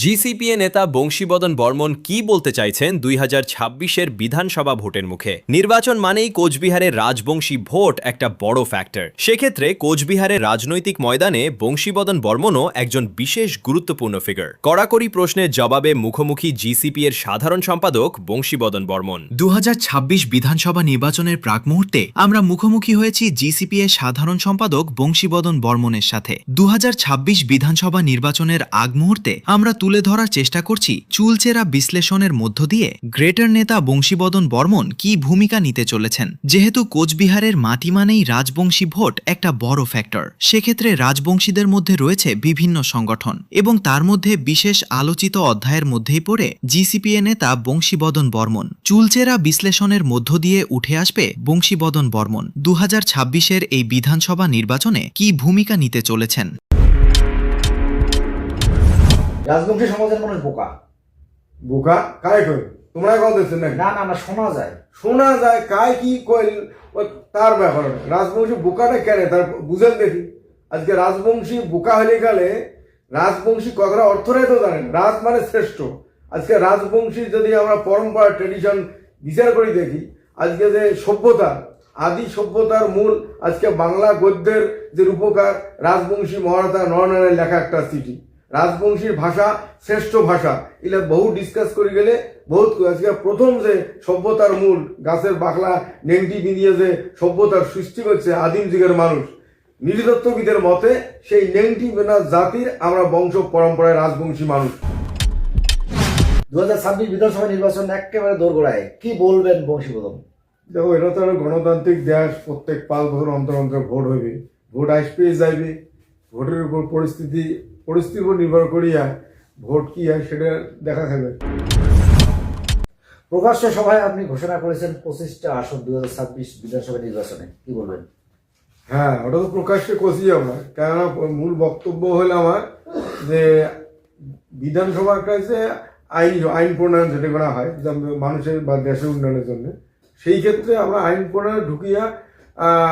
GCPA নেতা বংশীবদন বর্মন কি বলতে চাইছেন 2026-এর বিধানসভা ভোটের মুখে? নির্বাচন মানেই কোচবিহারের রাজবংশী ভোট একটা বড় ফ্যাক্টর। সেক্ষেত্রে কোচবিহারের রাজনৈতিক ময়দানে বংশীবদন বর্মনও একজন বিশেষ গুরুত্বপূর্ণ ফিগার। কড়াকড়ি প্রশ্নের জবাবে মুখোমুখি জিসিপিএর সাধারণ সম্পাদক বংশীবদন বর্মন। 2026 বিধানসভা নির্বাচনের প্রাক মুহূর্তে আমরা মুখোমুখি হয়েছি জিসিপিএ সাধারণ সম্পাদক বংশীবদন বর্মনের সাথে। 2026 বিধানসভা নির্বাচনের আগ মুহূর্তে আমরা তুলে ধরার চেষ্টা করছি চুলচেরা বিশ্লেষণের মধ্য দিয়ে গ্রেটার নেতা বংশীবদন বর্মন কি ভূমিকা নিতে চলেছেন। যেহেতু কোচবিহারের মাটি মানেই রাজবংশী ভোট একটা বড় ফ্যাক্টর, সেক্ষেত্রে রাজবংশীদের মধ্যে রয়েছে বিভিন্ন সংগঠন এবং তার মধ্যে বিশেষ আলোচিত অধ্যায়ের মধ্যেই পড়ে জিসিপিএ নেতা বংশীবদন বর্মন। চুলচেরা বিশ্লেষণের মধ্য দিয়ে উঠে আসবে বংশীবদন বর্মন 2026-এর এই বিধানসভা নির্বাচনে কি ভূমিকা নিতে চলেছেন। রাজবংশী সমাজের মানুষ বোকা বোকা কারে কই তোমরা কল দিচ্ছেন নাকি? না না না, শোনা যায় কায় কি কইল তার ব্যাপার না। রাজবংশী বোকাটা কেন তার বুঝেন দেখি। আজকে রাজবংশী বোকা হলে গেলে রাজবংশী কথার অর্থটাই তো জানেন। রাজ মানে শ্রেষ্ঠ। আজকে রাজবংশী যদি আমরা পরম্পরা ট্রেডিশন বিচার করি দেখি, আজকে যে সভ্যতা আদি সভ্যতার মূল আজকে বাংলা গদ্যের যে রূপকার রাজবংশী মহারাজা নরনারায়ণ লেখা একটা চিঠি। রাজবংশীর ভাষা শ্রেষ্ঠ ভাষা, এগুলো বহু ডিসকাস করে গেলে বহুত। আজকে প্রথম যে সভ্যতার মূল গাছের বাকলা নেংটি বিঁধিয়ে যে সভ্যতার সৃষ্টি করছে আদিম যুগের মানুষ, নৃতত্ত্ববিদের মতে সেই নেংটি বেনা জাতির আমরা বংশ পরম্পরায় রাজবংশী মানুষ। 2026 বিধানসভা নির্বাচন একেবারে দোরগোড়ায়, কি বলবেন বংশীবদন? দেখো, এটা তো একটা গণতান্ত্রিক দেশ। প্রত্যেক 5 বছর অন্তর অন্তর ভোট হইবে, ভোট আসবে যাইবে। ভোটের উপর পরিস্থিতির উপর নির্ভর করিয়া ভোট কি হয় সেটা দেখা যাবে। প্রকাশ্য সভায় আপনি ঘোষণা করেছেন 25টা আসন 2026 বিধানসভা নির্বাচনে, কি বলবেন? হ্যাঁ, ওটা তো প্রকাশ্যে কষি আমরা, কেননা মূল বক্তব্য হলো আমার যে বিধানসভার কাছে আইন প্রণয়ন যেটা করা হয় মানুষের বা দেশের উন্নয়নের জন্য, সেই ক্ষেত্রে আমরা আইন প্রণয়নে ঢুকিয়া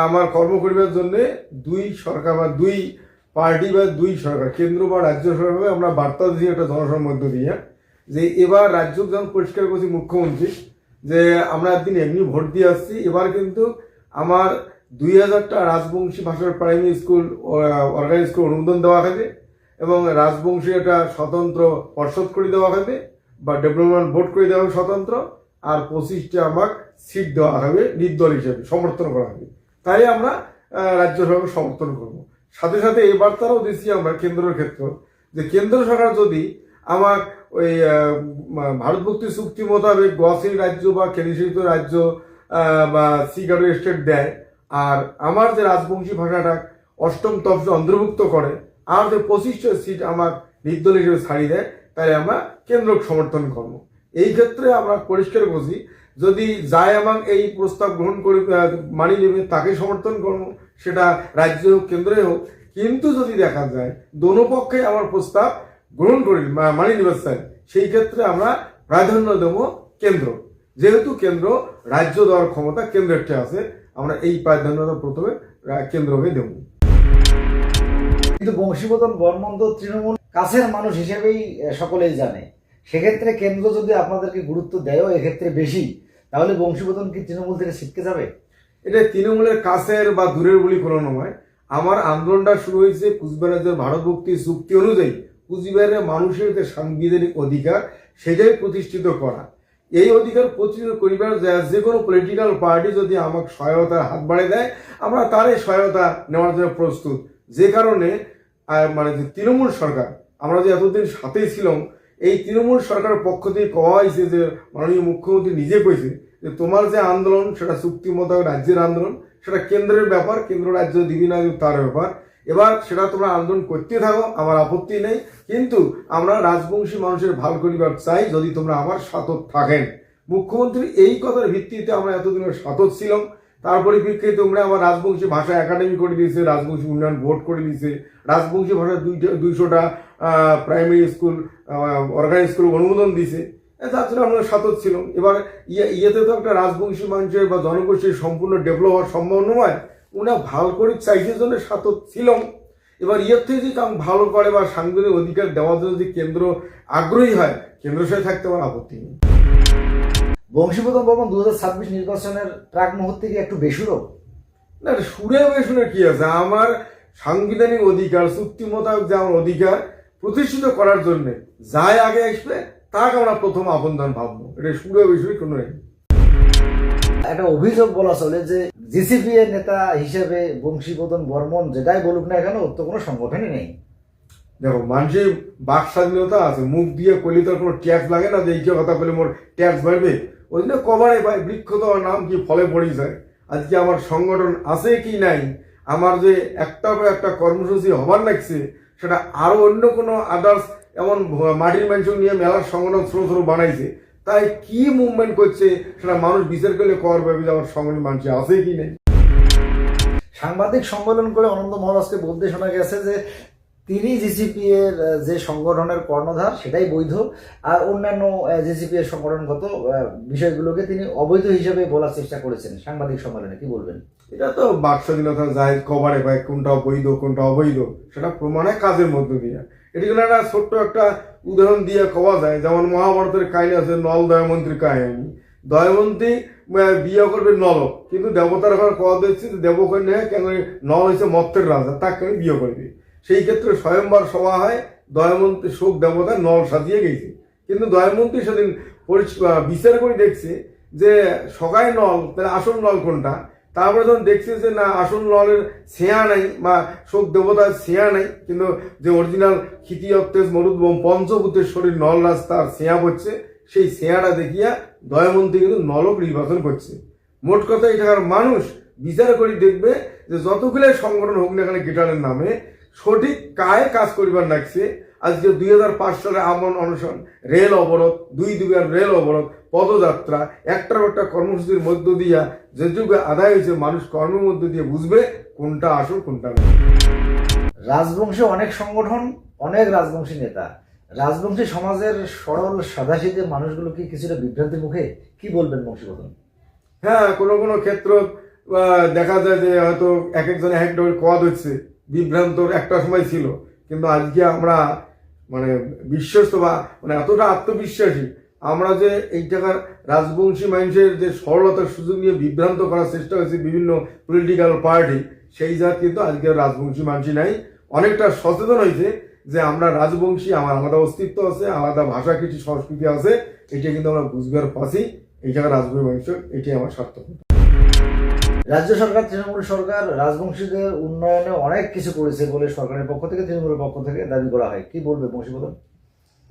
আমার কর্ম করিবার জন্য দুই সরকার বা দুই পার্টি বা দুই সরকার, কেন্দ্র বা রাজ্য সরকারভাবে আমরা বার্তা দিয়ে একটা জনসভার মধ্য দিয়ে যে এবার রাজ্য যখন পরিষ্কার করছি মুখ্যমন্ত্রী যে আমরা একদিন এমনি ভোট দিয়ে আসছি, এবার কিন্তু আমার 2000টা রাজবংশী ভাষার প্রাইমারি স্কুল অর্গানিক স্কুল অনুমোদন দেওয়া হবে এবং রাজবংশী একটা স্বতন্ত্র পর্ষদ করে দেওয়া হবে বা ডেভেলপমেন্ট বোর্ড করে দেওয়া হবে স্বতন্ত্র, আর 25টা আমার সিট দেওয়া হবে নির্দল হিসেবে, সমর্থন করা হবে। তাই আমরা রাজ্য সরকার সমর্থন করবো। সাথে সাথে এই বার্তারাও দিচ্ছি আমরা কেন্দ্রের ক্ষেত্রে যে কেন্দ্র সরকার যদি আমার ওই ভারতভুক্তি চুক্তি মোতাবেক গসিল রাজ্য বা কেন্দ্রশাসিত রাজ্য বা সিগারো স্টেট দেয়, আর আমার যে রাজবংশী ভাষাটা 8ম তফসিলে অন্তর্ভুক্ত করে, আর যে 25টা সিট আমার নির্দল হিসেবে ছাড়িয়ে দেয়, তাই আমরা কেন্দ্রকে সমর্থন করবো। এই ক্ষেত্রে আমরা পরিষ্কার করছি যদি যায় এবং এই প্রস্তাব গ্রহণ করে মানিয়ে নেবে তাকে সমর্থন করবো, সেটা রাজ্য হোক কেন্দ্রে হোক। কিন্তু যদি দেখা যায় দোনো পক্ষে আমার প্রস্তাব গ্রহণ করি মানিয়ে নেবে চাই, সেই ক্ষেত্রে আমরা প্রাধান্য দেব কেন্দ্র। যেহেতু কেন্দ্র রাজ্য দেওয়ার ক্ষমতা কেন্দ্রের আছে, আমরা এই প্রাধান্যতা প্রথমে কেন্দ্রকে দেব। কিন্তু বংশীবদন বর্মন তো তৃণমূল কাছের মানুষ হিসেবেই সকলেই জানে, সেক্ষেত্রে কেন্দ্র যদি আপনাদেরকে গুরুত্ব দেয়ও এক্ষেত্রে বেশি, তাহলে বংশীবদন কি তৃণমূল থেকে ছিটকে যাবে? এটা তৃণমূলের কাছের বা দূরের বলি কোনো নয়। আমার আন্দোলনটা শুরু হয়েছে কুচবিহারের ভারতভুক্তি চুক্তি অনুযায়ী কুচবিহারের মানুষের যে সাংবিধানিক অধিকার সেটাই প্রতিষ্ঠিত করা। এই অধিকার প্রতিষ্ঠিত করিবার যে কোনো পলিটিক্যাল পার্টি যদি আমাকে সহায়তার হাত বাড়িয়ে দেয়, আমরা তারই সহায়তা নেওয়ার জন্য প্রস্তুত। যে কারণে মানে যে তৃণমূল সরকার আমরা যে এতদিন সাথেই ছিলাম, এই তৃণমূল সরকারের পক্ষ থেকে কওয়া হয়েছে যে মাননীয় মুখ্যমন্ত্রী নিজে কইছে যে তোমার যে আন্দোলন সেটা চুক্তি মোতাবেক রাজ্যের আন্দোলন, সেটা কেন্দ্রের ব্যাপার, কেন্দ্র রাজ্য দিবি না তার ব্যাপার। এবার সেটা তোমরা আন্দোলন করতে থাকো, আমার আপত্তি নেই, কিন্তু আমরা রাজবংশী মানুষের ভাল করিবার চাই যদি তোমরা আমার সাথত থাকেন। মুখ্যমন্ত্রী এই কথার ভিত্তিতে আমরা এতদিনের সাথত ছিলাম। তার পরিপ্রেক্ষিতে তোমরা আমার রাজবংশী ভাষা একাডেমি করে দিয়েছে, রাজবংশী উন্নয়ন বোর্ড করে দিয়েছে, রাজবংশী ভাষা 200টা প্রাইমারি স্কুল অর্গানিক স্কুল অনুমোদন দিয়েছে, তার জন্য আমরা সাথত ছিলাম। এবার ইয়েতে তো একটা রাজবংশী মানুষের বা জনগোষ্ঠীর সম্পূর্ণ ডেভেলপ হওয়ার সম্ভব নয়, উনি ভাল করে চাইছে জন্য সাথত ছিলাম। এবার ইয়ের থেকে যদি কাম ভালো করে বা সাংবিধানিক অধিকার দেওয়ার জন্য যদি কেন্দ্র আগ্রহী হয়, কেন্দ্রের সাথে থাকতে আমার আপত্তি নেই। বংশীবদন বর্মন 2026 নির্বাচনের প্রাক মুহূর্তে কি একটু বেসুরো? না, সুরে বেশুনে কি আছে? আমার সাংবিধানিক অধিকার, চুক্তি মোতাবেক যে আমার অধিকার প্রতিষ্ঠিত করার জন্য যাই আগে আসবে তাকে আমরা প্রথম আপনজন ভাববো। এটা সুরে বেশুনে কোনো নেই। একটা অভিযোগ বলা চলে যে জিসিপি এর নেতা হিসেবে বংশীবদন বর্মন যেটাই বলুক না কেন, ওর তো কোনো সংগঠনই নেই। দেখো, মানুষের বাক স্বাধীনতা আছে, মুখ দিয়ে করলে তো কোনো ট্যাক্স লাগে না যে এই কথা বলে মোর ট্যাক্স বাড়বে। ওই জন্য কবারে ভাই বৃক্ষ তো নাম কি ফলে পড়ি যায়। আজকে আমার সংগঠন আছে কি নাই, আমার যে একটা বা একটা কর্মসূচি হবার লাগছে, সেটা আরো অন্য কোনো আদার্স এমন মাটির মানুষ নিয়ে মেলার সংগঠন ছোট ছোট বানাইছে, তাই কি মুভমেন্ট করছে সেটা মানুষ বিচার করলে কর পাবে যে আমার সংগঠন মানুষ আছে কি নেই। সাংবাদিক সম্মেলন করে অনন্ত মহারাজকে বলতে শোনা গেছে যে তিনি জিসিপি এর যে সংগঠনের কর্ণধার সেটাই বৈধ, আর অন্যান্য জিসিপি এর সংগঠনগত বিষয়গুলোকে তিনি অবৈধ হিসেবে বলার চেষ্টা করেছেন সাংবাদিক সম্মেলনে। কি বলবেন? এটা তো বাক স্বাধীনতা যায় কবারে ভাই, কোনটা বৈধ কোনটা অবৈধ সেটা প্রমাণে কাজের মধ্য দিয়ে। এটি কোনো একটা ছোট্ট একটা উদাহরণ দিয়ে কওয়া যায়, যেমন মহাভারতের কাহিনী আছে নল দয়মন্ত্রীর কাহিনী। দয়মন্ত্রী বিয়ে করবে নল, কিন্তু দেবতার ঘর কওয়া দিচ্ছে যে দেবকন্যা কেন নল হয়েছে মত্তের রাজা, তাকে বিয়ে করবে। সেই ক্ষেত্রে স্বয়ংবর সভা হয়, দয়মন্ত্রী শোক দেবতা নল সাজিয়ে গেছে, কিন্তু দয়মন্ত্রী সেদিন বিচার করে দেখছে যে সগাই নল, তাহলে আসল নল কোনটা। তারপরে যখন দেখছে যে না আসল নলের ছেয়া নাই বা শোক দেবতার ছেয়া নাই, কিন্তু যে অরিজিনাল ক্ষিতিয়ত্তেজ মরুদ পঞ্চভূতের শরীর নলরাজ তার ছেয়া পড়ছে, সেই ছেয়াটা দেখিয়া দয়মন্ত্রী কিন্তু নলক নির্বাচন করছে। মোট কথা এটাকার মানুষ বিচার করে দেখবে যে যতগুলো সংগঠন হোক না এখানে গিটারের নামে সঠিক কায়ে কাজ করিবার লাগছে। আজকে 2005 সালে আমরণ অনশন, রেল অবরোধ, 2 দুবার রেল অবরোধ, পদযাত্রা, একটার একটা কর্মসূচির মধ্য দিয়া যেটুকু আদায় হয়েছে মানুষ কর্মের মধ্য দিয়ে বুঝবে কোনটা আসল কোনটা না। রাজবংশী অনেক সংগঠন, অনেক রাজবংশী নেতা, রাজবংশী সমাজের সরল সাদাসিধে মানুষগুলো কি কিছুটা বিভ্রান্তির মুখে? কি বলবেন বংশীবদন? হ্যাঁ, কোনো কোনো ক্ষেত্র দেখা যায় যে হয়তো এক একজন এক একটা কদ হচ্ছে, বিভ্রান্তর একটা সময় ছিল, কিন্তু আজকে আমরা মানে বিশ্বস্ত বা মানে এতটা আত্মবিশ্বাসী আমরা যে এই টাকার রাজবংশী মানুষের যে সরলতার সুযোগ নিয়ে বিভ্রান্ত করার চেষ্টা হয়েছে বিভিন্ন পলিটিক্যাল পার্টি, সেই জাত কিন্তু আজকে রাজবংশী মানুষই নাই। অনেকটা সচেতন হয়েছে যে আমরা রাজবংশী, আমার আলাদা অস্তিত্ব আছে, আলাদা ভাষা কিছু সংস্কৃতি আছে, এটা কিন্তু আমরা বুঝবার পাচ্ছি। এই জায়গায় রাজবংশী মানুষ এটাই আমার সার্থক। রাজ্য সরকার, তৃণমূল সরকার রাজবংশীদের উন্নয়নে অনেক কিছু করেছে বলে সরকারের পক্ষ থেকে, তৃণমূলের পক্ষ থেকে দাবি করা হয়। কি বলবে বংশীবদন?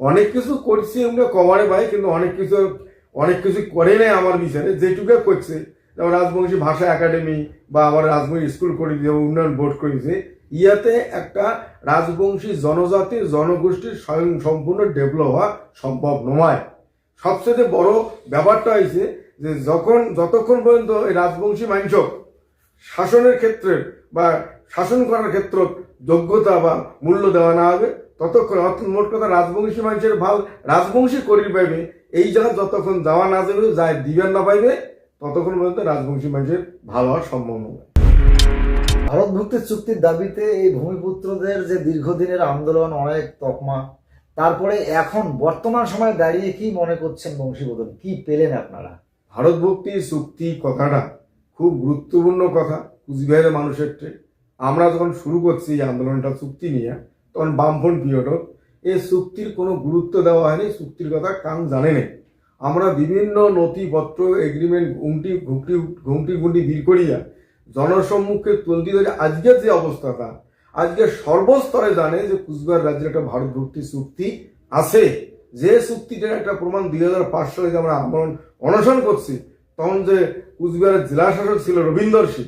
অনেক কিছু করছি আমরা কভারে ভাই, কিন্তু অনেক কিছু করে নেই আমার বিচারে। যেটুকু করছে, যেমন রাজবংশী ভাষা একাডেমি বা আমার রাজবংশী স্কুল করে দিয়ে উন্নয়ন বোর্ড করেছে, ইয়াতে একটা রাজবংশী জনজাতির জনগোষ্ঠীর স্বয়ং সম্পূর্ণ ডেভেলপ হওয়া সম্ভব নয়। সবচেয়ে বড় ব্যাপারটা হয়েছে যে যতক্ষণ পর্যন্ত এই রাজবংশী মানুষ শাসনের ক্ষেত্রে বা শাসন করার ক্ষেত্রে যোগ্যতা বা মূল্য দেওয়া না হবে, ততক্ষণ অর্থাৎ মোট কথা রাজবংশী মানুষের ভাল রাজবংশী করির পাইবে, এই জায়গা যতক্ষণ যাওয়া না যাবে, যায় দিবেন না পাইবে, ততক্ষণ পর্যন্ত রাজবংশী মানুষের ভালো হওয়ার সম্ভব নয়। ভারত ভুক্তির চুক্তির দাবিতে এই ভূমিপুত্রদের যে দীর্ঘদিনের আন্দোলন, অনেক তকমা, তারপরে এখন বর্তমান সময়ে দাঁড়িয়ে কি মনে করছেন বংশীবদন? কি পেলেন আপনারা? ভারত ভক্তি চুক্তি কথাটা খুব গুরুত্বপূর্ণ কথা কুচবিহারের মানুষের। আমরা যখন শুরু করছি এই আন্দোলনটা চুক্তি নিয়ে, তখন বামফ্রন্ট পিরিয়ড এই চুক্তির কোনো গুরুত্ব দেওয়া হয়নি, চুক্তির কথা কান জানে নেই। আমরা বিভিন্ন নথিপত্র এগ্রিমেন্ট ঘুমটি ভিড় করিয়া জনসম্মুখে তুলতে ধরে আজকের যে অবস্থাটা, আজকে সর্বস্তরে জানে যে কুচবিহার রাজ্যের একটা ভারত ভক্তি চুক্তি আছে। যে চুক্তিটার একটা প্রমাণ 2005 সালে যে আমরা আন্দোলন অনশন করছি, তখন যে কুচবিহারের জেলা শাসক ছিল রবীন্দ্র সিং,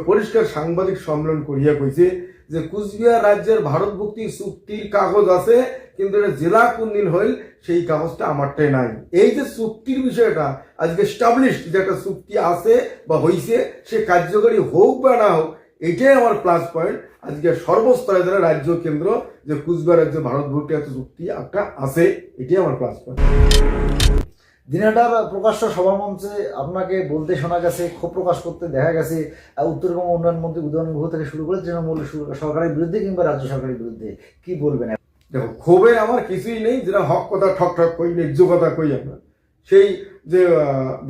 পরিষ্কার সাংবাদিক সম্মেলন করিয়া কইছে যে কুচবিহার রাজ্যের ভারত ভক্তি চুক্তির কাগজ আছে, কিন্তু এটা জেলা কোন দিন হইল সেই কাগজটা আমারটাই নাই। এই যে চুক্তির বিষয়টা আজকে স্টাবলিশড, যে একটা চুক্তি আছে বা হইছে, সে কার্যকরী হোক বা না হোক, এটাই আমার প্লাস পয়েন্ট। আজকে সর্বস্তরে যারা রাজ্য কেন্দ্র যে কুচবিহার রাজ্যে ভারত ভক্তি একটা চুক্তি একটা আছে, এটাই আমার প্লাস পয়েন্ট। দিনহাটার প্রকাশ্য সভামঞ্চে আপনাকে বলতে শোনা গেছে, ক্ষোভ প্রকাশ করতে দেখা গেছে উত্তরবঙ্গ উন্নয়ন মন্ত্রী উদয়ন গুহ থেকে শুরু করে তৃণমূল সরকারের বিরুদ্ধে কিংবা রাজ্য সরকারের বিরুদ্ধে, কি বলবেন? দেখো, ক্ষোভে আমার কিছুই নেই, যেটা হক কথা ঠক ঠক কই, ন্যায্য কথা কই আমরা। সেই যে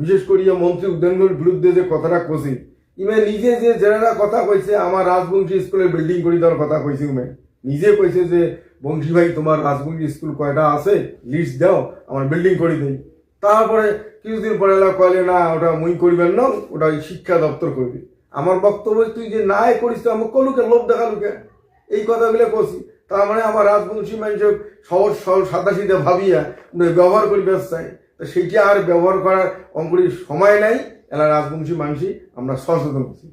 বিশেষ করিয়া মন্ত্রী উদ্যানগুলোর বিরুদ্ধে যে কথাটা কছি, ইমে নিজে যে যারা কথা কইছে আমার রাজবংশী স্কুলের বিল্ডিং করে দেওয়ার কথা কইছে, উমে নিজে কইছে যে বংশী ভাই তোমার রাজবংশী স্কুল কয়টা আছে লিস্ট দাও, আমার বিল্ডিং করে দেই। তারপরে কিছুদিন পরে কইলে না ওটা মুই করিবেন না, ওটা শিক্ষা দপ্তর করবি। আমার বক্তব্য, তুই যে নাই করিস তো আমাকে কলুকে লোভ দেখালুকে, এই কথাগুলো কছি। তার মানে আমার রাজবংশী মানুষ সহজ সরল সাদা সিধা ভাবিয়া ব্যবহার করিবে চাই, তো সেইটা আর ব্যবহার করার অঙ্কুরির সময় নাই। এলা রাজবংশী মানুষই আমরা সচেতন হচ্ছি।